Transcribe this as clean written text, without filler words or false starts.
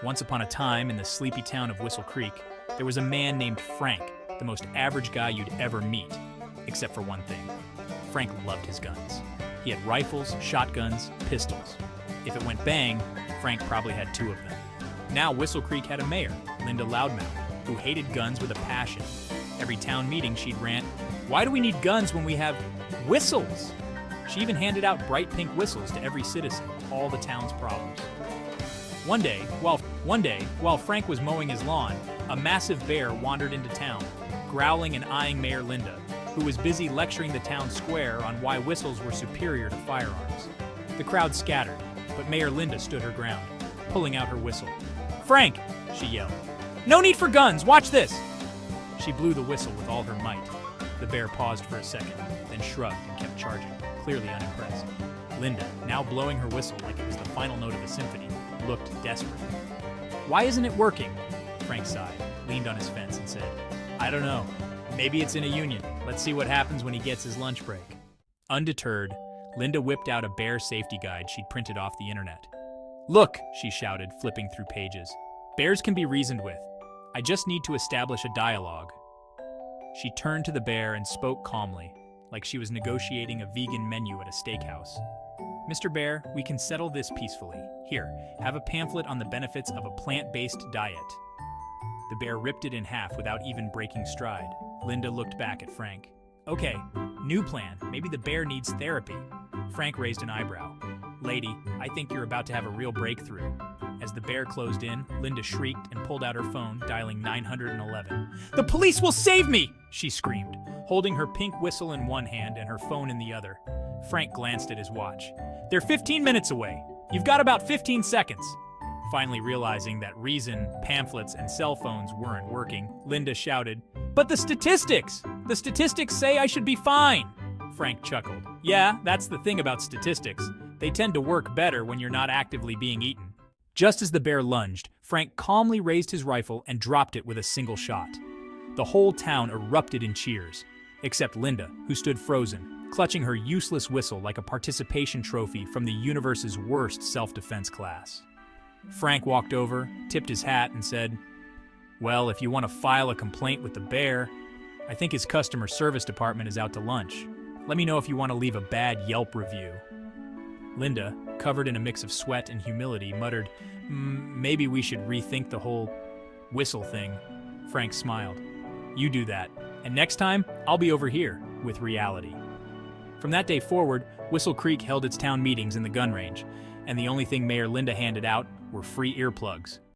Once upon a time, in the sleepy town of Whistle Creek, there was a man named Frank, the most average guy you'd ever meet. Except for one thing. Frank loved his guns. He had rifles, shotguns, pistols. If it went bang, Frank probably had 2 of them. Now Whistle Creek had a mayor, Linda Loudmouth, who hated guns with a passion. Every town meeting she'd rant, "Why do we need guns when we have whistles?" She even handed out bright pink whistles to every citizen, all the town's problems. One day, while Frank was mowing his lawn, a massive bear wandered into town, growling and eyeing Mayor Linda, who was busy lecturing the town square on why whistles were superior to firearms. The crowd scattered, but Mayor Linda stood her ground, pulling out her whistle. "Frank!" she yelled. "No need for guns! Watch this!" She blew the whistle with all her might. The bear paused for a second, then shrugged and kept charging, clearly unimpressed. Linda, now blowing her whistle like it was the final note of a symphony, looked desperate. "Why isn't it working?" Frank sighed, leaned on his fence, and said, "I don't know. Maybe it's in a union. Let's see what happens when he gets his lunch break." Undeterred, Linda whipped out a bear safety guide she'd printed off the internet. "Look," she shouted, flipping through pages. "Bears can be reasoned with. I just need to establish a dialogue." She turned to the bear and spoke calmly, like she was negotiating a vegan menu at a steakhouse. "Mr. Bear, we can settle this peacefully. Here, have a pamphlet on the benefits of a plant-based diet." The bear ripped it in half without even breaking stride. Linda looked back at Frank. "Okay, new plan. Maybe the bear needs therapy." Frank raised an eyebrow. "Lady, I think you're about to have a real breakthrough." As the bear closed in, Linda shrieked and pulled out her phone, dialing 911. "The police will save me!" she screamed, holding her pink whistle in one hand and her phone in the other. Frank glanced at his watch. "They're 15 minutes away. You've got about 15 seconds. Finally realizing that reason, pamphlets, and cell phones weren't working, Linda shouted, "But the statistics! The statistics say I should be fine!" Frank chuckled. "Yeah, that's the thing about statistics. They tend to work better when you're not actively being eaten." Just as the bear lunged, Frank calmly raised his rifle and dropped it with a single shot. The whole town erupted in cheers, except Linda, who stood frozen, clutching her useless whistle like a participation trophy from the universe's worst self-defense class. Frank walked over, tipped his hat, and said, "Well, if you want to file a complaint with the bear, I think his customer service department is out to lunch. Let me know if you want to leave a bad Yelp review." Linda, covered in a mix of sweat and humility, muttered, "Maybe we should rethink the whole whistle thing." Frank smiled. "You do that, and next time, I'll be over here with reality." From that day forward, Whistle Creek held its town meetings in the gun range, and the only thing Mayor Linda handed out were free earplugs.